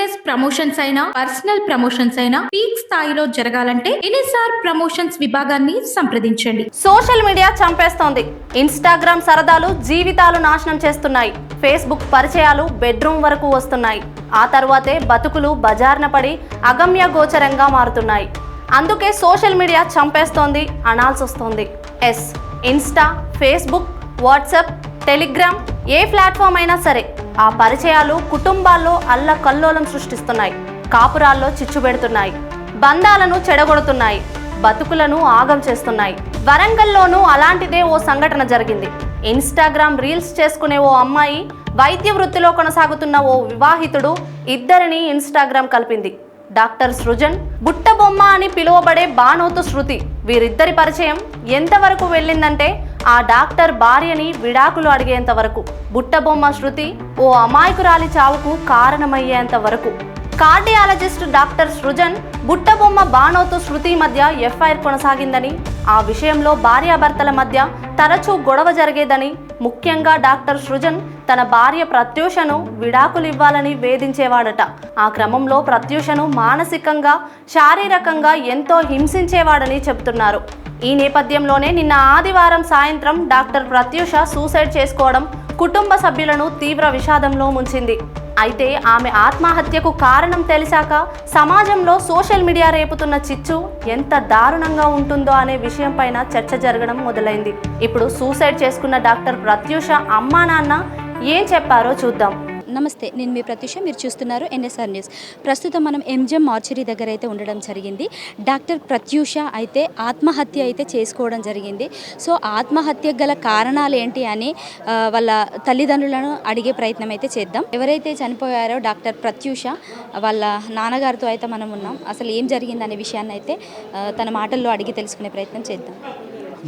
Business promotions అయినా personal promotions అయినా peak స్థాయిలో జరగాలంటే ఎన్ఎస్ఆర్ ప్రమోషన్స్ విభాగాన్ని సంప్రదించండి. Social media చంపేస్తోంది. ఇన్స్టాగ్రామ్ సరదాలు జీవితాలు నాశనం చేస్తున్నాయి. ఫేస్బుక్ పరిచయాలు బెడ్రూమ్ వరకు వస్తున్నాయి. ఆ తర్వాతే బతుకులు బజార్న పడి అగమ్య గోచరంగా మారుతున్నాయి. అందుకే సోషల్ మీడియా చంపేస్తోంది అనాల్సి వస్తోంది. ఇన్స్టా, ఫేస్బుక్, వాట్సాప్, టెలిగ్రామ్ ఏ ప్లాట్ఫామ్ అయినా సరే ఆ పరిచయాలు కుటుంబాల్లో అల్లకల్లోలం సృష్టిస్తున్నాయి. కాపురాల్లో చిచ్చు పెడుతున్నాయి. బంధాలను చెడగొడుతున్నాయి. బతుకులను ఆగం చేస్తున్నాయి. వరంగల్లోనూ అలాంటిదే ఓ సంఘటన జరిగింది. ఇన్స్టాగ్రామ్ రీల్స్ చేసుకునే ఓ అమ్మాయి, వైద్య వృత్తిలో కొనసాగుతున్న ఓ వివాహితుడు ఇద్దరిని ఇన్స్టాగ్రామ్ కలిపింది. డాక్టర్ సృజన్, బుట్టబొమ్మ అని పిలువబడే బానోతు శృతి, వీరిద్దరి పరిచయం ఎంతవరకు వెళ్ళిందంటే ఆ డాక్టర్ భార్యని విడాకులు అడిగేంత వరకు, బుట్టబొమ్మ శృతి ఓ అమాయకురాలి చావుకు కారణమయ్యేంత వరకు. కార్డియాలజిస్ట్ డాక్టర్ సృజన్, బుట్టబొమ్మ బానోతు శృతి మధ్య ఎఫ్ఐఆర్ కొనసాగిందని, ఆ విషయంలో భార్యాభర్తల మధ్య తరచూ గొడవ జరిగేదని, ముఖ్యంగా డాక్టర్ సృజన్ తన భార్య ప్రత్యూషను విడాకులు ఇవ్వాలని వేధించేవాడట. ఆ క్రమంలో ప్రత్యూషను మానసికంగా, శారీరకంగా ఎంతో హింసించేవాడని చెబుతున్నారు. ఈ నేపథ్యంలోనే నిన్న ఆదివారం సాయంత్రం డాక్టర్ ప్రత్యూష సూసైడ్ చేసుకోవడం కుటుంబ సభ్యులను తీవ్ర విషాదంలో ముంచింది. అయితే ఆమె ఆత్మహత్యకు కారణం తెలిసాక సమాజంలో సోషల్ మీడియా రేపుతున్న చిచ్చు ఎంత దారుణంగా ఉంటుందో అనే విషయం పైన చర్చ జరగడం మొదలైంది. ఇప్పుడు సూసైడ్ చేసుకున్న డాక్టర్ ప్రత్యూష అమ్మా నాన్న ఏం చెప్పారో చూద్దాం. నమస్తే, నేను మీ ప్రత్యూష, మీరు చూస్తున్నారు ఎన్ఎస్ఆర్ న్యూస్. ప్రస్తుతం మనం ఎంజిఎం మార్చరీ దగ్గర అయితే ఉండడం జరిగింది. డాక్టర్ ప్రత్యూష అయితే ఆత్మహత్య అయితే చేసుకోవడం జరిగింది. సో ఆత్మహత్య గల కారణాలు ఏంటి అని వాళ్ళ తల్లిదండ్రులను అడిగే ప్రయత్నం అయితే చేద్దాం. ఎవరైతే చనిపోయారో డాక్టర్ ప్రత్యూష వాళ్ళ నాన్నగారితో అయితే మనం ఉన్నాం. అసలు ఏం జరిగింది అనే విషయాన్ని అయితే తన మాటల్లో అడిగి తెలుసుకునే ప్రయత్నం చేద్దాం.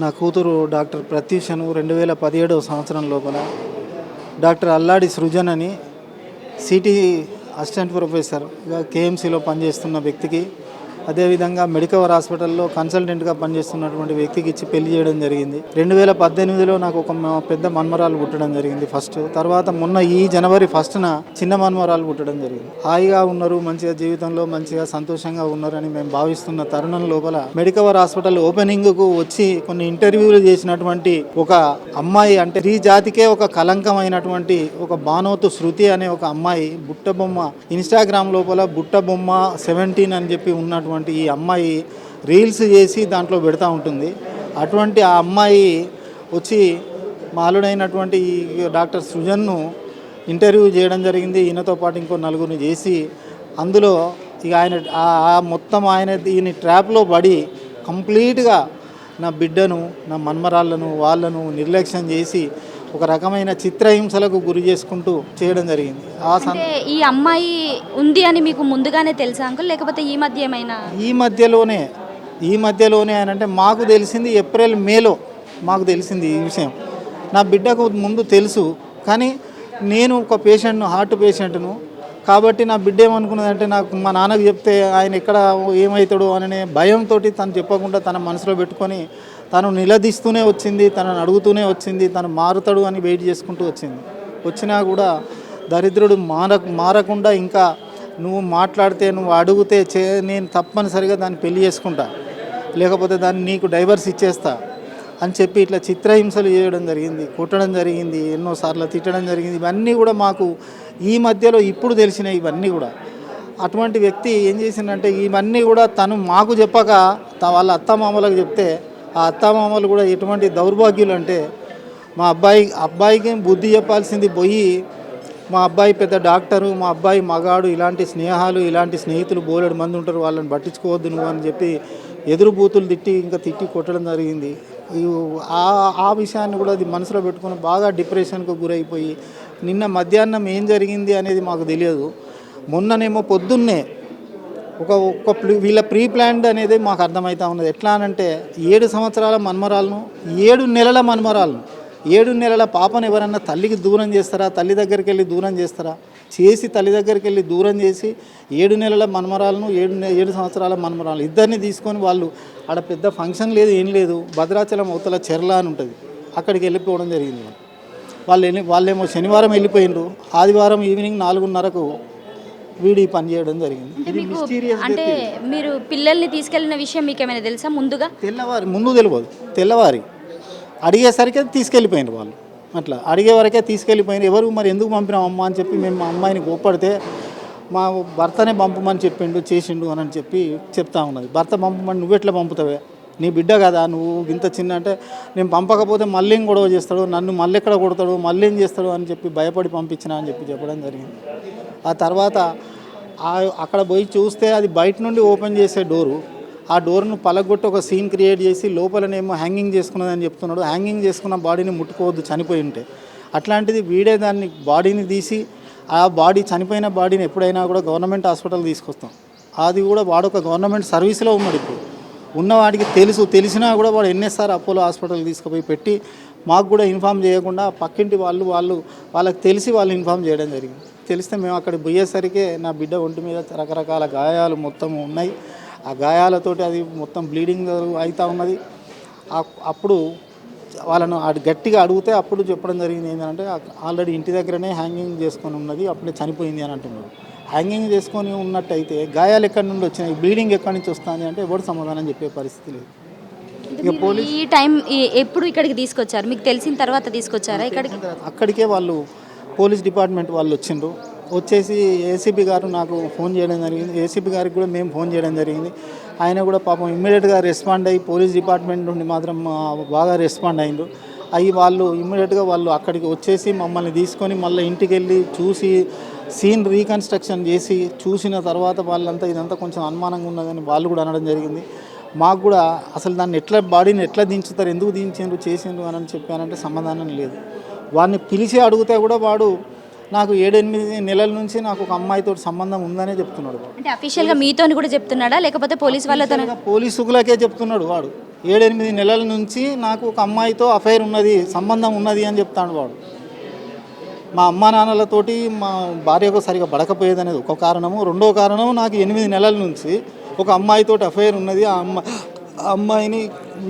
నా కూతురు డాక్టర్ ప్రత్యూషను 2017 సంవత్సరం లోపల డాక్టర్ అల్లాడి సృజన్ అని సిటీ అసిస్టెంట్ ప్రొఫెసర్గా కేఎంసీలో పనిచేస్తున్న వ్యక్తికి, అదేవిధంగా మెడికవర్ హాస్పిటల్లో కన్సల్టెంట్గా పనిచేస్తున్నటువంటి వ్యక్తికి ఇచ్చి పెళ్లి చేయడం జరిగింది. 2018లో నాకు ఒక పెద్ద మన్మరాలు పుట్టడం జరిగింది ఫస్ట్. తర్వాత మొన్న ఈ జనవరి 1న చిన్న మన్మరాలు పుట్టడం జరిగింది. హాయిగా ఉన్నారు, మంచిగా జీవితంలో మంచిగా సంతోషంగా ఉన్నారని మేము భావిస్తున్న తరుణం లోపల మెడికవర్ హాస్పిటల్ ఓపెనింగ్కు వచ్చి కొన్ని ఇంటర్వ్యూలు చేసినటువంటి ఒక అమ్మాయి, అంటే స్త్రీ జాతికే ఒక కలంకమైనటువంటి ఒక బానోతు శృతి అనే ఒక అమ్మాయి, బుట్టబొమ్మ ఇన్స్టాగ్రామ్ లోపల బుట్టబొమ్మ 17 అని చెప్పి ఉన్నటువంటి ఈ అమ్మాయి రీల్స్ చేసి దాంట్లో పెడతా ఉంటుంది. అటువంటి ఆ అమ్మాయి వచ్చి మాలుడైనటువంటి ఈ డాక్టర్ సృజన్ను ఇంటర్వ్యూ చేయడం జరిగింది. ఈయనతో పాటు ఇంకో నలుగురిని చేసి అందులో ఇక ఆయన ఈయన ట్రాప్లో పడి కంప్లీట్గా నా బిడ్డను, నా మన్మరాళ్ళను, వాళ్ళను నిర్లక్ష్యం చేసి ఒక రకమైన చిత్రహింసలకు గురి చేసుకుంటూ చేయడం జరిగింది. ఈ అమ్మాయి ఉంది అని మీకు ముందుగానే తెలుసా అంకుల్, లేకపోతే ఈ మధ్య ఏమైనా? ఈ మధ్యలోనే అని అంటే మాకు తెలిసింది ఏప్రిల్ మేలో మాకు తెలిసింది ఈ విషయం. నా బిడ్డకు ముందు తెలుసు, కానీ నేను ఒక పేషెంట్ను, హార్ట్ పేషెంట్ను కాబట్టి నా బిడ్డ ఏమనుకున్నదంటే, నాకు మా నాన్నకు చెప్తే ఆయన ఎక్కడ ఏమవుతాడో అనే భయంతో తను చెప్పకుండా తన మనసులో పెట్టుకొని తను నిలదీస్తూనే వచ్చింది, తనను అడుగుతూనే వచ్చింది, తను మారుతాడు అని వెయిట్ చేసుకుంటూ వచ్చినా కూడా దరిద్రుడు మారకుండా ఇంకా నువ్వు మాట్లాడితే, నువ్వు అడిగితే నేను తప్పనిసరిగా దాన్ని పెళ్లి చేసుకుంటా, లేకపోతే దాన్ని నీకు డైవర్స్ ఇచ్చేస్తా అని చెప్పి ఇట్లా చిత్రహింసలు చేయడం జరిగింది, కొట్టడం జరిగింది, ఎన్నోసార్లు తిట్టడం జరిగింది. ఇవన్నీ కూడా మాకు ఈ మధ్యలో ఇప్పుడు తెలిసినాయి. ఇవన్నీ కూడా అటువంటి వ్యక్తి ఏం చేసిందంటే, ఇవన్నీ కూడా తను మాకు చెప్పక వాళ్ళ అత్తమామలకు చెప్తే, ఆ అత్తమామలు కూడా ఎటువంటి దౌర్భాగ్యులు అంటే, మా అబ్బాయికి బుద్ధి చెప్పాల్సింది పోయి, మా అబ్బాయి పెద్ద డాక్టరు, మా అబ్బాయి మగాడు, ఇలాంటి స్నేహాలు, ఇలాంటి స్నేహితులు బోలెడు మంది ఉంటారు, వాళ్ళని పట్టించుకోవద్దు నువ్వు అని చెప్పి ఎదురు బూతులు తిట్టి కొట్టడం జరిగింది. ఆ విషయాన్ని కూడా అది మనసులో పెట్టుకొని బాగా డిప్రెషన్కు గురైపోయి, నిన్న మధ్యాహ్నం ఏం జరిగింది అనేది మాకు తెలియదు. మొన్ననేమో పొద్దున్నే వీళ్ళ ప్రీ ప్లాన్డ్ అనేది మాకు అర్థమవుతా ఉన్నది. ఎట్లా అనంటే 7 సంవత్సరాల మన్మరాలను, 7 నెలల మన్మరాలను, 7 నెలల పాపను ఎవరన్నా తల్లికి దూరం చేస్తారా? తల్లి దగ్గరికి వెళ్ళి దూరం చేస్తారా? తల్లి దగ్గరికి వెళ్ళి దూరం చేసి 7 నెలల మన్మరాలను, 7 సంవత్సరాల మన్మరాలను ఇద్దరిని తీసుకొని వాళ్ళు ఆడ పెద్ద ఫంక్షన్ లేదు, ఏం లేదు, భద్రాచలం అవతల చెర్ల అని ఉంటుంది, అక్కడికి వెళ్ళిపోవడం జరిగింది. వాళ్ళేమో శనివారం వెళ్ళిపోయిండ్రు, ఆదివారం ఈవినింగ్ 4:30కు వీడి పని చేయడం జరిగింది. ఇది మీకు మిస్టీరియస్ అంటే మీరు పిల్లల్ని తీసుకెళ్లిన విషయం మీకు ఏమైనా తెలుసా ముందుగా? తెల్లవారి ముందు తెలియదు, తెల్లవారి అడిగేసరికి తీసుకెళ్ళిపోయినారు వాళ్ళు. అట్లా అడిగే వరకే తీసుకెళ్ళిపోయినారు. ఎవరు మరి ఎందుకు పంపినాం అమ్మ అని చెప్పి మేము మా అమ్మాయిని కోప్పడితే మా భర్తనే పంపమని చెప్పిండు చేసిండు అని చెప్పి చెప్తా ఉన్నది. భర్త పంపమని నువ్వు ఎట్లా పంపుతావే, నీ బిడ్డ కదా, నువ్వు ఇంత చిన్న అంటే నేను పంపకపోతే మళ్ళీ ఏం గొడవ చేస్తాడు, నన్ను మళ్ళీ ఎక్కడ కొడతాడు, మళ్ళీ ఏం చేస్తాడు అని చెప్పి భయపడి పంపించిన అని చెప్పి చెప్పడం జరిగింది. ఆ తర్వాత అక్కడ పోయి చూస్తే అది బయట నుండి ఓపెన్ చేసే డోరు, ఆ డోర్ను పలగొట్టి ఒక సీన్ క్రియేట్ చేసి లోపలనేమో హ్యాంగింగ్ చేసుకున్నదని చెప్తున్నాడు. హ్యాంగింగ్ చేసుకున్న బాడీని ముట్టుకోవద్దు చనిపోయి ఉంటే. అట్లాంటిది వీడే దాన్ని బాడీని తీసి ఆ బాడీ చనిపోయిన బాడీని ఎప్పుడైనా కూడా గవర్నమెంట్ హాస్పిటల్ తీసుకొస్తాం. అది కూడా వాడు ఒక గవర్నమెంట్ సర్వీస్లో ఉన్నాడు. ఇప్పుడు ఉన్నవాడికి తెలిసినా కూడా వాడు ఎన్ఎస్ఆర్ అపోలో హాస్పిటల్ తీసుకుపోయి పెట్టి మాకు కూడా ఇన్ఫామ్ చేయకుండా పక్కింటి వాళ్ళకి తెలిసి వాళ్ళు ఇన్ఫామ్ చేయడం జరిగింది. తెలిస్తే మేము అక్కడికి పోయేసరికి నా బిడ్డ ఒంటి మీద రకరకాల గాయాలు మొత్తం ఉన్నాయి. ఆ గాయాలతోటి అది మొత్తం బ్లీడింగ్ అవుతూ ఉన్నది. అప్పుడు వాళ్ళను గట్టిగా అడిగితే అప్పుడు చెప్పడం జరిగింది ఏంటంటే ఆల్రెడీ ఇంటి దగ్గరనే హ్యాంగింగ్ చేసుకొని ఉన్నది, అప్పుడే చనిపోయింది అని అంటున్నారు. హ్యాంగింగ్ చేసుకొని ఉన్నట్టయితే గాయాలు ఎక్కడి నుండి వచ్చినాయి, బ్లీడింగ్ ఎక్కడి నుంచి వస్తుంది అంటే ఎవరు సమాధానం చెప్పే పరిస్థితి లేదు. ఇక పోలీస్ ఈ టైం ఎప్పుడు ఇక్కడికి తీసుకొచ్చారు? మీకు తెలిసిన తర్వాత తీసుకొచ్చారా ఇక్కడికి? అక్కడికే వాళ్ళు పోలీస్ డిపార్ట్మెంట్ వాళ్ళు వచ్చిండ్రు. వచ్చేసి ఏసీపీ గారు నాకు ఫోన్ చేయడం జరిగింది. ఏసీపీ గారికి కూడా మేము ఫోన్ చేయడం జరిగింది. ఆయన కూడా పాపం ఇమ్మీడియట్గా రెస్పాండ్ అయ్యి పోలీస్ డిపార్ట్మెంట్ నుండి మాత్రం బాగా రెస్పాండ్ అయ్యిండ్రు. వాళ్ళు ఇమ్మీడియట్గా వాళ్ళు అక్కడికి వచ్చేసి మమ్మల్ని తీసుకొని మళ్ళీ ఇంటికి వెళ్ళి చూసి సీన్ రీకన్స్ట్రక్షన్ చేసి చూసిన తర్వాత వాళ్ళంతా ఇదంతా కొంచెం అనుమానంగా ఉన్నదని వాళ్ళు కూడా అనడం జరిగింది. మాకు కూడా అసలు దాన్ని బాడీని ఎట్లా దించుతారు, ఎందుకు దించిండ్రు చేసిండ్రు అని చెప్పానంటే సమాధానం లేదు. వాడిని పిలిచి అడిగితే కూడా వాడు నాకు 7-8 నెలల నుంచి నాకు ఒక అమ్మాయితో సంబంధం ఉందనే చెప్తున్నాడు. అంటే అఫీషియల్గా మీతో కూడా చెప్తున్నాడా లేకపోతే పోలీస్ వాళ్ళతో? పోలీసులకే చెప్తున్నాడు వాడు. 7-8 నెలల నుంచి నాకు ఒక అమ్మాయితో అఫైర్ ఉన్నది, సంబంధం ఉన్నది అని చెప్తాడు వాడు. మా అమ్మా నాన్నలతోటి మా భార్యకు సరిగా పడకపోయేది అనేది ఒక కారణము. రెండో కారణం నాకు 8 నెలల నుంచి ఒక అమ్మాయితో అఫైర్ ఉన్నది, ఆ అమ్మాయిని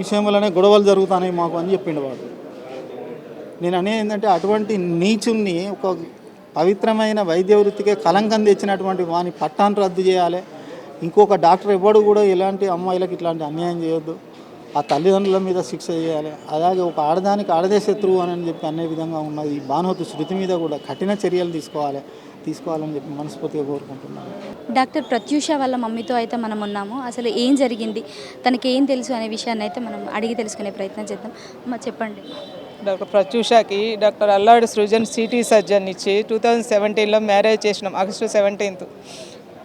విషయం వల్లనే గొడవలు జరుగుతున్నాయి మాకు అని చెప్పిండు వాడు. నేను అనేది ఏంటంటే అటువంటి నీచుని, ఒక పవిత్రమైన వైద్య వృత్తికే కలంకం తెచ్చినటువంటి వాని పట్టాన్ని రద్దు చేయాలి. ఇంకొక డాక్టర్ ఎవడు కూడా ఇలాంటి అమ్మాయిలకు ఇట్లాంటి అన్యాయం చేయొద్దు. ఆ తల్లిదండ్రుల మీద శిక్ష చేయాలి. అలాగే ఒక ఆడదానికి ఆడదే శత్రువు అని చెప్పి అనే విధంగా ఉన్నది. ఈ భానుమతి శృతి మీద కూడా కఠిన చర్యలు తీసుకోవాలని చెప్పి మనస్ఫూర్తిగా కోరుకుంటున్నాను. డాక్టర్ ప్రత్యూష వాళ్ళ మమ్మీతో అయితే మనం ఉన్నాము. అసలు ఏం జరిగింది, తనకి ఏం తెలుసు అనే విషయాన్ని అయితే మనం అడిగి తెలుసుకునే ప్రయత్నం చేద్దాం. అమ్మ చెప్పండి. డాక్టర్ ప్రత్యూషకి డాక్టర్ అల్లాడి సృజన్ సిటీ సర్జన్ ఇచ్చి 2017లో మ్యారేజ్ చేసినాం. ఆగస్టు 17th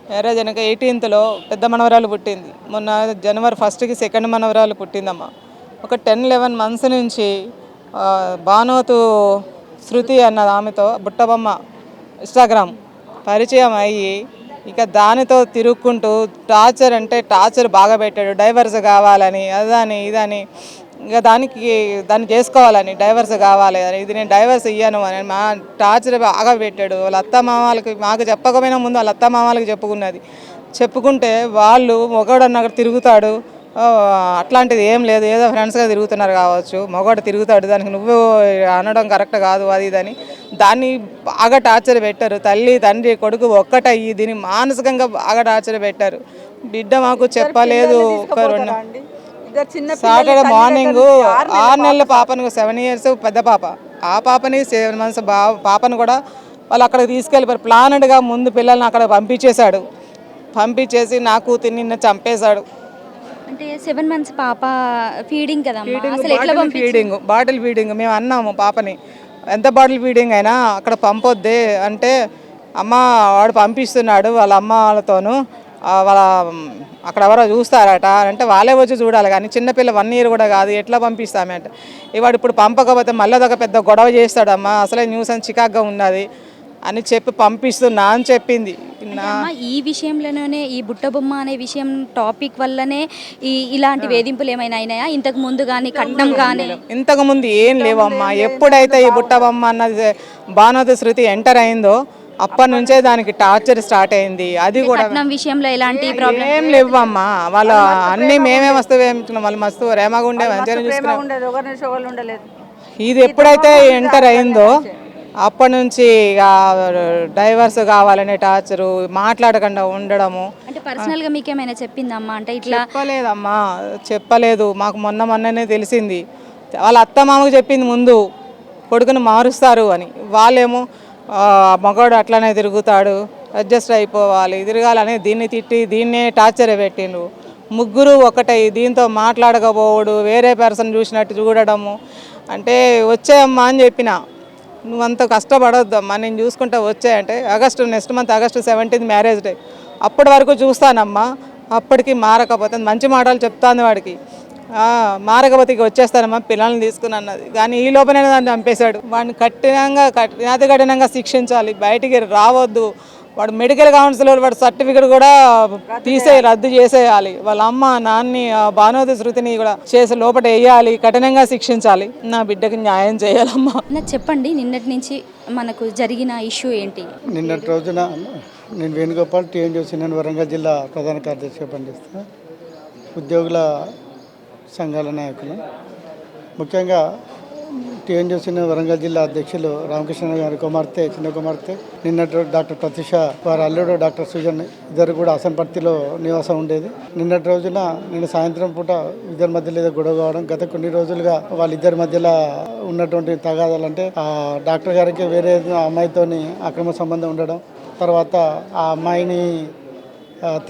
మ్యారేజ్ అయినాక 18th పెద్ద మనవరాలు పుట్టింది. మొన్న జనవరి 1st సెకండ్ మనవరాలు పుట్టిందమ్మ. ఒక 10-11 months నుంచి భానుమతి శృతి అన్న ఆమెతో బుట్టబొమ్మ ఇన్స్టాగ్రామ్ పరిచయం అయ్యి ఇక దానితో తిరుక్కుంటూ టార్చర్ బాగా పెట్టాడు. డైవర్స్ కావాలని, అదని ఇదని, ఇక దాన్ని చేసుకోవాలని, డైవర్స్ కావాలి అని, ఇది నేను డైవర్స్ ఇయ్యాను అని మా టార్చర్ బాగా పెట్టాడు. వాళ్ళ అత్తమామలకి మాకు చెప్పకపోయినా ముందు వాళ్ళ అత్తమామలకి చెప్పుకుంటే వాళ్ళు మొగడు అన్న తిరుగుతాడు, అట్లాంటిది ఏం లేదు, ఏదో ఫ్రెండ్స్గా తిరుగుతున్నారు కావచ్చు, మొగడు తిరుగుతాడు, దానికి నువ్వు అనడం కరెక్ట్ కాదు అది ఇదని దాన్ని బాగా టార్చర్ పెట్టారు. తల్లి తండ్రి కొడుకు ఒక్కటయ్యి దీన్ని మానసికంగా బాగా టార్చర్ పెట్టారు. బిడ్డ మాకు చెప్పలేదు. సాటర్డే మార్నింగ్ 6 నెలల పాపను, 7 years పెద్ద పాప, ఆ పాపని 7 months పాపను కూడా వాళ్ళు అక్కడికి తీసుకెళ్ళిపోయారు. ప్లానెడ్గా ముందు పిల్లల్ని అక్కడ పంపించేసి నా కూతుర్ని నిన్న చంపేశాడు. అంటే 7 months పాప ఫీడింగ్ కదా, బాటిల్ ఫీడింగ్. మేము అన్నాము పాపని, ఎంత బాటిల్ ఫీడింగ్ అయినా అక్కడ పంపొద్దే అంటే, అమ్మ వాడు పంపిస్తున్నాడు వాళ్ళ అమ్మ వాళ్ళతోనూ, వాళ్ళ అక్కడ ఎవరో చూస్తారట అంటే వాళ్ళే వచ్చి చూడాలి కానీ చిన్నపిల్ల 1 year కూడా కాదు, ఎట్లా పంపిస్తామే అంటే, ఇవాడు ఇప్పుడు పంపకపోతే మళ్ళీ అదొక పెద్ద గొడవ చేస్తాడమ్మా, అసలే న్యూస్ అని చికాగ్గా ఉన్నది అని చెప్పి పంపిస్తున్నా అని చెప్పింది. ఈ విషయంలోనే ఈ బుట్టబొమ్మ అనే విషయం టాపిక్ వల్లనే ఇలాంటి వేధింపులు ఏమైనా అయినాయా ఇంతకు ముందు కానీ, కట్నం కానీ? ఇంతకు ముందు ఏం లేవమ్మా. ఎప్పుడైతే ఈ బుట్టబొమ్మ అన్నది భానుమతి శృతి ఎంటర్ అయిందో అప్పటి నుంచే దానికి టార్చర్ స్టార్ట్ అయింది. అది కూడా కట్నం విషయంలో ఎలాంటి ప్రాబ్లం ఏం లేవమ్మా. వాళ్ళు అన్ని మేమే మస్తు వాళ్ళు మస్తు రేమగుండే మంచిగా చూసుకున్నాం. ఇది ఎప్పుడైతే ఎంటర్ అయిందో అప్పటి నుంచి ఇక డైవర్స్ కావాలనే టార్చరు, మాట్లాడకుండా ఉండడము. అంటే పర్సనల్గా మీకేమైనా చెప్పిందమ్మా అంటే ఇట్లా? చెప్పలేదమ్మా, చెప్పలేదు. మాకు మొన్ననే తెలిసింది. వాళ్ళ అత్త మామకు చెప్పింది ముందు కొడుకుని మారుస్తారు అని. వాళ్ళేమో మగవాడు అట్లనే తిరుగుతాడు, అడ్జస్ట్ అయిపోవాలి, తిరగాలని దీన్ని తిట్టి దీన్నే టార్చర్ పెట్టిండ్రు. ముగ్గురు ఒకటై దీంతో మాట్లాడకపోవడు, వేరే పర్సన్ చూసినట్టు చూడడము. అంటే వచ్చాయమ్మా అని చెప్పిన, నువ్వంత కష్టపడొద్దమ్మా, నేను చూసుకుంటా వచ్చాయంటే next month August 17 marriage day, అప్పటి వరకు చూస్తానమ్మా, అప్పటికి మారకపోతే మంచి మాటలు చెప్తాను వాడికి, మారకపోతే ఇక వచ్చేస్తానమ్మా పిల్లల్ని తీసుకుని అన్నది. కానీ ఈ లోపలనే దాన్ని చంపేశాడు. వాడిని అతి కఠినంగా శిక్షించాలి, బయటికి రావద్దు. వాడు మెడికల్ కౌన్సిలర్, వాడు సర్టిఫికేట్ కూడా రద్దు చేసేయాలి. వాళ్ళ అమ్మ నాన్ని భానుమతి శృతిని కూడా చేసి లోపల వేయాలి, కఠినంగా శిక్షించాలి. నా బిడ్డకి న్యాయం చేయాలమ్మా. చెప్పండి, నిన్నటి నుంచి మనకు జరిగిన ఇష్యూ ఏంటి? నిన్నటి రోజున నేను వేణుగోపాల్, టీఎన్యూసీ వరంగల్ జిల్లా ప్రధాన కార్యదర్శిగా పనిచేస్తాను. ఉద్యోగుల సంఘాల నాయకులు, ముఖ్యంగా టీఎన్యూసీ వరంగల్ జిల్లా అధ్యక్షులు రామకృష్ణ గారి కుమార్తె, చిన్న కుమార్తె, నిన్నటి డాక్టర్ ప్రత్యూష వారి అల్లుడు డాక్టర్ సుజన్, ఇద్దరు కూడా అసంపర్తిలో నివాసం ఉండేది. నిన్నటి రోజున నిన్న సాయంత్రం పూట ఇద్దరి మధ్యలో ఏదో గొడవ కావడం, గత కొన్ని రోజులుగా వాళ్ళిద్దరి మధ్యలో ఉన్నటువంటి తగాదాలు, అంటే ఆ డాక్టర్ గారికి వేరే అమ్మాయితోని అక్రమ సంబంధం ఉండడం, తర్వాత ఆ అమ్మాయిని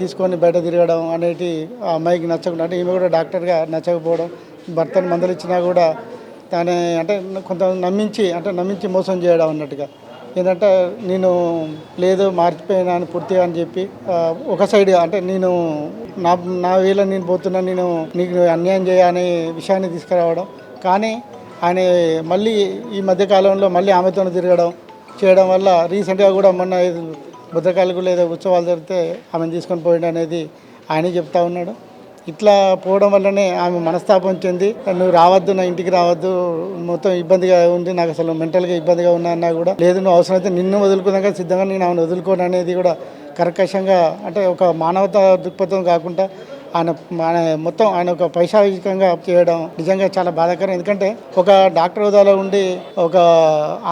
తీసుకొని బయట తిరగడం అనేటి ఆ అమ్మాయికి నచ్చకుండా, అంటే ఈమె కూడా డాక్టర్గా నచ్చకపోవడం, భర్తను మందలిచ్చినా కూడా తానే అంటే కొంత నమ్మించి మోసం చేయడం అన్నట్టుగా. ఏంటంటే నేను లేదు మార్చిపోయినా అని పూర్తిగా అని చెప్పి ఒక సైడ్గా, అంటే నేను నా వేళ నేను పోతున్నా, నేను నీకు అన్యాయం చేయనే విషయాన్ని తీసుకురావడం. కానీ ఆయన మళ్ళీ ఈ మధ్యకాలంలో మళ్ళీ ఆమెతో తిరగడం చేయడం వల్ల రీసెంట్గా కూడా మొన్న భద్రకాళికి ఏదో ఉత్సవాలు జరిగితే ఆమెను తీసుకొని పోయిండు అనేది ఆయనే చెప్తా ఉన్నాడు. ఇట్లా పోవడం వల్లనే ఆమె మనస్తాపం చెంది, నువ్వు రావద్దు, నా ఇంటికి రావద్దు, మొత్తం ఇబ్బందిగా ఉంది, నాకు అసలు మెంటల్గా ఇబ్బందిగా ఉన్నా అన్నా కూడా, లేదు నువ్వు అవసరమైతే నిన్ను వదులుకున్నాక సిద్ధంగా నేను ఆమెను వదులుకోను అనేది కూడా కర్కశంగా, అంటే ఒక మానవతా దృక్పథం కాకుండా ఆయన ఒక పైశాచికంగా చేయడం నిజంగా చాలా బాధాకరం. ఎందుకంటే ఒక డాక్టర్ హోదాలో ఉండి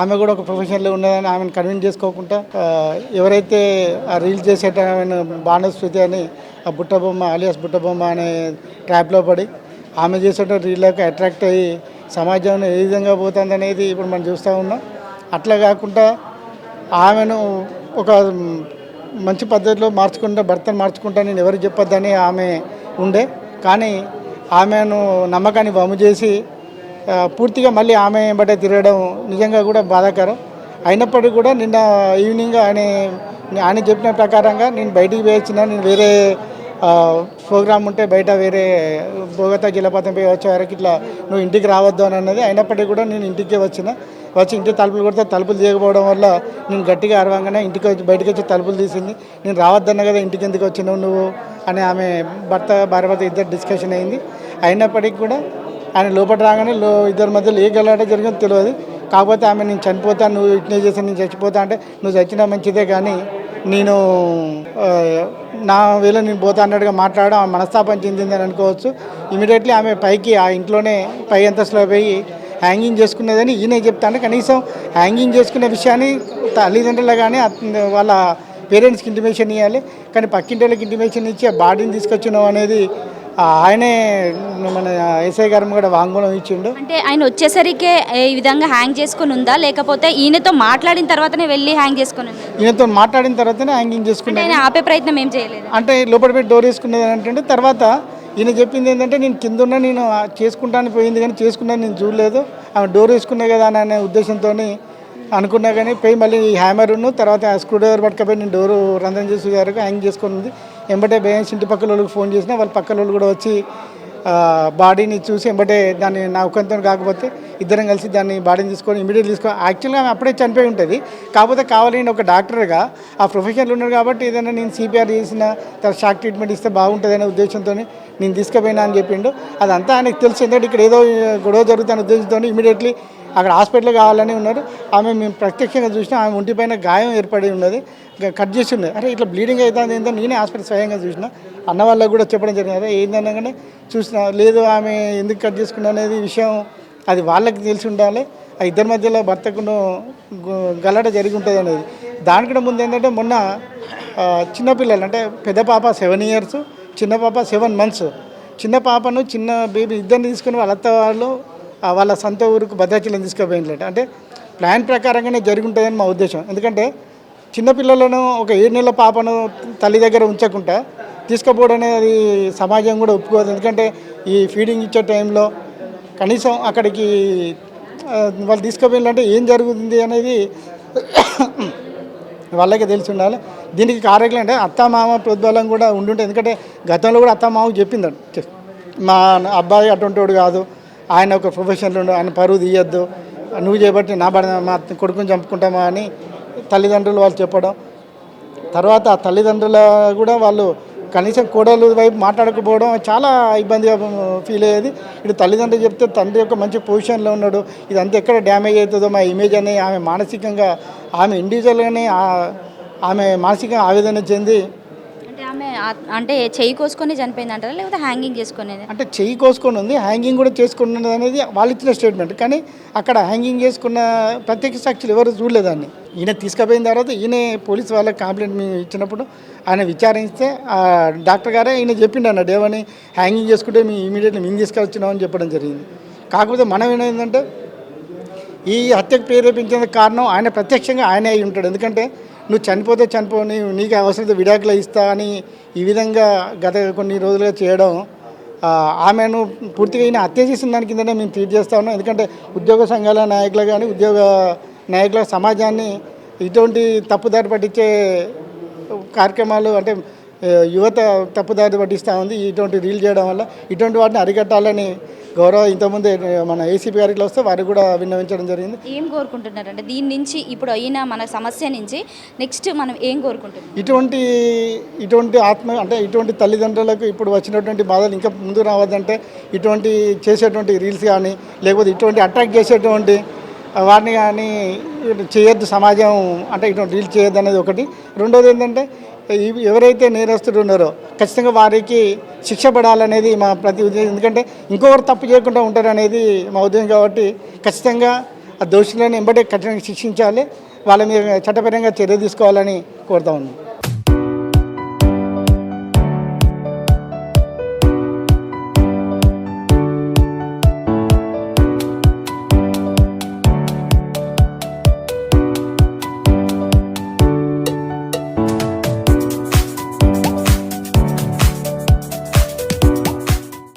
ఆమె కూడా ఒక ప్రొఫెషన్లో ఉన్నదని ఆమెను కన్విన్స్ చేసుకోకుండా ఎవరైతే ఆ రీల్ చేసేట భానుమతి అని ఆ బుట్టబొమ్మ అలియాస్ బుట్టబొమ్మ అనే ట్రాప్లో పడి ఆమె చేసేట రీల్లోకి అట్రాక్ట్ అయ్యి సమాజంలో ఏ విధంగా పోతుంది అనేది ఇప్పుడు మనం చూస్తూ ఉన్నాం. అట్లా కాకుండా ఆమెను ఒక మంచి పద్ధతిలో భర్తను మార్చుకుంటా నేను ఎవరికి చెప్పొద్దని ఆమె ఉండే. కానీ ఆమెను నమ్మకాన్ని వమ్ము చేసి పూర్తిగా మళ్ళీ ఆమె బట్టే తిరగడం నిజంగా కూడా బాధాకరం. అయినప్పటికీ కూడా నిన్న ఈవినింగ్ ఆయన చెప్పిన ప్రకారంగా నేను బయటికి వేయించిన, నేను వేరే ప్రోగ్రామ్ ఉంటే బయట వేరే బోగతా జలపాతం పోయి వచ్చే వరకు ఇట్లా నువ్వు ఇంటికి రావద్దు అని అన్నది. అయినప్పటికీ కూడా నేను ఇంటికి వచ్చి ఇంటి తలుపులు కొడితే తలుపులు తీయకపోవడం వల్ల నేను గట్టిగా అరవంగానే బయటకు వచ్చి తలుపులు తీసింది. నేను రావద్దన్నా కదా, ఇంటికి ఎందుకు వచ్చినావు నువ్వు అని ఆమె భార్య ఇద్దరు డిస్కషన్ అయింది. అయినప్పటికీ కూడా ఆయన లోపల రాగానే ఇద్దరి మధ్యలో ఏ గలాట జరిగిందో తెలియదు. కాకపోతే ఆమె నేను చనిపోతాను, నువ్వు ఇట్నే చేసి నేను చచ్చిపోతా అంటే, నువ్వు చచ్చినా మంచిదే కానీ నేను నా వేళ నేను పోతా అన్నట్టుగా మాట్లాడడం ఆమె మనస్తాపం చెందిందని అనుకోవచ్చు. ఇమీడియట్లీ ఆమె పైకి ఆ ఇంట్లోనే పై అంతస్తులో పోయి హ్యాంగింగ్ చేసుకునేదని ఈయనే చెప్తాను. కనీసం హ్యాంగింగ్ చేసుకునే విషయాన్ని తల్లిదండ్రులు కానీ వాళ్ళ పేరెంట్స్కి ఇంటిమేషన్ ఇవ్వాలి. కానీ పక్కింటి వాళ్ళకి ఇంటిమేషన్ ఇచ్చి ఆ బాడీని తీసుకొచ్చినావు అనేది ఆయనే మన ఎస్ఐ గారు కూడా వాంగ్మూలం ఇచ్చిండు. అంటే ఆయన వచ్చేసరికి ఈ విధంగా హ్యాంగ్ చేసుకుని ఉందా, లేకపోతే ఈయనతో మాట్లాడిన తర్వాతనే వెళ్ళి హ్యాంగ్ చేసుకుని ఉందా? ఈయనతో మాట్లాడిన తర్వాతనే హ్యాంగింగ్ చేసుకుని, ఆయన ఆపే ప్రయత్నం ఏం చేయలేదు. అంటే లోపల పెట్టి డోర్ వేసుకునేది అంటే, తర్వాత ఈయన చెప్పింది ఏంటంటే నేను కింద ఉన్నా, నేను చేసుకుంటాను పోయింది కానీ చేసుకున్నాను నేను చూడలేదు, ఆమె డోర్ వేసుకునే కదా అనే ఉద్దేశంతో అనుకున్నా. కానీ పోయి మళ్ళీ హ్యామర్ను తర్వాత స్క్రూ డ్రైవర్ పట్టుకపోయి నేను డోరు రంధ్రం చేసే వరకు హ్యాంగ్ చేసుకుని ఉంది. ఎంబటే భయం ఇంటి పక్కల వాళ్ళకి ఫోన్ చేసినా వాళ్ళ పక్కల వాళ్ళు కూడా వచ్చి బాడీని చూసి ఎంబటే దాన్ని నా ఒకంతో కాకపోతే ఇద్దరం కలిసి దాన్ని బాడీని తీసుకొని ఇమీడియట్ తీసుకొని, యాక్చువల్గా ఆమె అప్పుడే చనిపోయి ఉంటుంది. కాకపోతే కావాలని ఒక డాక్టర్గా ఆ ప్రొఫెషన్లో ఉన్నారు కాబట్టి ఏదైనా నేను సిపిఆర్ చేసిన తర్వాత షాక్ ట్రీట్మెంట్ ఇస్తే బాగుంటుంది అనే ఉద్దేశంతో నేను తీసుకుపోయినా అని చెప్పిండు. అదంతా ఆయనకు తెలుసు, ఎందుకంటే ఇక్కడ ఏదో గొడవ జరుగుతున్న ఉద్దేశంతో ఇమీడియట్లీ అక్కడ హాస్పిటల్ కావాలని ఉన్నారు. ఆమె మేము ప్రత్యక్షంగా చూసినా ఆమె ఒంటిపైన గాయం ఏర్పడి ఉన్నది, కట్ చేసి ఉన్నది. అరే ఇట్లా బ్లీడింగ్ అవుతుంది ఏంటో నేనే హాస్పిటల్ స్వయంగా చూసిన, అన్న వాళ్ళకు కూడా చెప్పడం జరిగింది. అదే ఏందనగానే చూసిన, లేదు ఆమె ఎందుకు కట్ చేసుకున్నా అనేది విషయం అది వాళ్ళకి తెలిసి ఉండాలి. ఆ ఇద్దరి మధ్యలో భర్తకును గలాట జరిగి ఉంటుంది అనేది. దానికంటే ముందు ఏంటంటే మొన్న చిన్నపిల్లలు అంటే పెద్ద పాప 7 years, చిన్న పాప 7 months. చిన్న పాపను చిన్న బేబీ ఇద్దరిని తీసుకుని వాళ్ళ అత్త వాళ్ళు వాళ్ళ సొంత ఊరుకు భద్రాచలం తీసుకుపోయినట్టు. అంటే ప్లాన్ ప్రకారంగానే జరిగి ఉంటుందని మా ఉద్దేశం. ఎందుకంటే చిన్నపిల్లలను ఒక 7 నెలల పాపను తల్లి దగ్గర ఉంచకుండా తీసుకుపోవడం అనేది సమాజం కూడా ఒప్పుకోదు. ఎందుకంటే ఈ ఫీడింగ్ ఇచ్చే టైంలో కనీసం అక్కడికి వాళ్ళు తీసుకుపోయిందంటే ఏం జరుగుతుంది అనేది వాళ్ళకే తెలిసి ఉండాలి. దీనికి కారకులు అంటే అత్తమామ ప్రోద్బలం కూడా ఉండుంటే. ఎందుకంటే గతంలో కూడా అత్తమామకు చెప్పిందండి, మా అబ్బాయి అటువంటి వాడు కాదు, ఆయన ఒక ప్రొఫెషన్లో ఉండు, ఆయన పరువు తీయద్దు, నువ్వు చేయబట్టి మా కొడుకుని చంపుకుంటామా అని తల్లిదండ్రులు వాళ్ళు చెప్పడం. తర్వాత ఆ తల్లిదండ్రుల కూడా వాళ్ళు కనీసం కోడలు వైపు మాట్లాడకపోవడం చాలా ఇబ్బందిగా ఫీల్ అయ్యేది. ఇటు తల్లిదండ్రులు చెప్తే తండ్రి యొక్క మంచి పొజిషన్లో ఉన్నాడు, ఇదంతా ఎక్కడ డ్యామేజ్ అవుతుందో మా ఇమేజ్ అని ఆమె మానసికంగా ఆమె ఇండివిజువల్గానే ఆమె మానసికంగా ఆవేదన చెంది అంటే ఆమె అంటే చెయ్యి కోసుకొని చనిపోయింది అంటారా, లేకపోతే హ్యాంగింగ్ చేసుకునేది? అంటే చెయ్యి కోసుకొని ఉంది, హ్యాంగింగ్ కూడా చేసుకున్నది అనేది వాళ్ళు ఇచ్చిన స్టేట్మెంట్. కానీ అక్కడ హ్యాంగింగ్ చేసుకున్న ప్రత్యక్ష సాక్షులు ఎవరు చూడలేదాన్ని. ఈయన తీసుకుపోయిన తర్వాత ఈయన పోలీసు వాళ్ళకి కంప్లైంట్ మేము ఇచ్చినప్పుడు ఆయన విచారిస్తే డాక్టర్ గారే ఈయన చెప్పిండు అన్నాడు, ఏమని హ్యాంగింగ్ చేసుకుంటే ఇమీడియట్లీ మేము తీసుకొచ్చినామని చెప్పడం జరిగింది. కాకపోతే మనం ఏమైందంటే ఈ హత్యకు ప్రేరేపించిన కారణం ఆయన ప్రత్యక్షంగా ఆయనే అయి ఉంటాడు. ఎందుకంటే నువ్వు చనిపోతే చనిపోని, నీకు అవసరమైతే విడాకులు ఇస్తా అని ఈ విధంగా గత కొన్ని రోజులుగా చేయడం ఆమెను పూర్తిగా ఈయన హత్య చేసిన దాని కిందనే మేము ట్రీట్ చేస్తా ఉన్నాం. ఎందుకంటే ఉద్యోగ సంఘాల నాయకులు కానీ ఉద్యోగ నాయకుల సమాజాన్ని ఇటువంటి తప్పుదారి పట్టించే కార్యక్రమాలు అంటే యువత తప్పుదారి పట్టిస్తూ ఉంది. ఇటువంటి రీల్ చేయడం వల్ల ఇటువంటి వాటిని అరికట్టాలని గౌరవ ఇంతకుముందే మన ఏసీపీ గారికి వస్తే వారికి కూడా విన్నవించడం జరిగింది. ఏం కోరుకుంటున్నారంటే దీని నుంచి ఇప్పుడు అయిన మన సమస్య నుంచి నెక్స్ట్ మనం ఏం కోరుకుంటున్నాం? ఇటువంటి ఆత్మ అంటే ఇటువంటి తల్లిదండ్రులకు ఇప్పుడు వచ్చినటువంటి బాధలు ఇంకా ముందుకు రావద్దంటే ఇటువంటి చేసేటువంటి రీల్స్ కానీ లేకపోతే ఇటువంటి అట్రాక్ట్ చేసేటువంటి వారిని కానీ చేయొద్దు సమాజం. అంటే ఇటువంటి రీల్స్ చేయొద్దు అనేది ఒకటి. రెండోది ఏంటంటే ఎవరైతే నేరస్తులు ఉన్నారో ఖచ్చితంగా వారికి శిక్ష పడాలనేది మా ప్రతి ఉద్దేశం. ఎందుకంటే ఇంకొకరు తప్పు చేయకుండా ఉంటారు అనేది మా ఉద్దేశం. కాబట్టి ఖచ్చితంగా ఆ దోషులను వెంబడే కఠినంగా శిక్షించాలి, వాళ్ళ మీద చట్టపరంగా చర్య తీసుకోవాలని కోరుతా ఉన్నాం.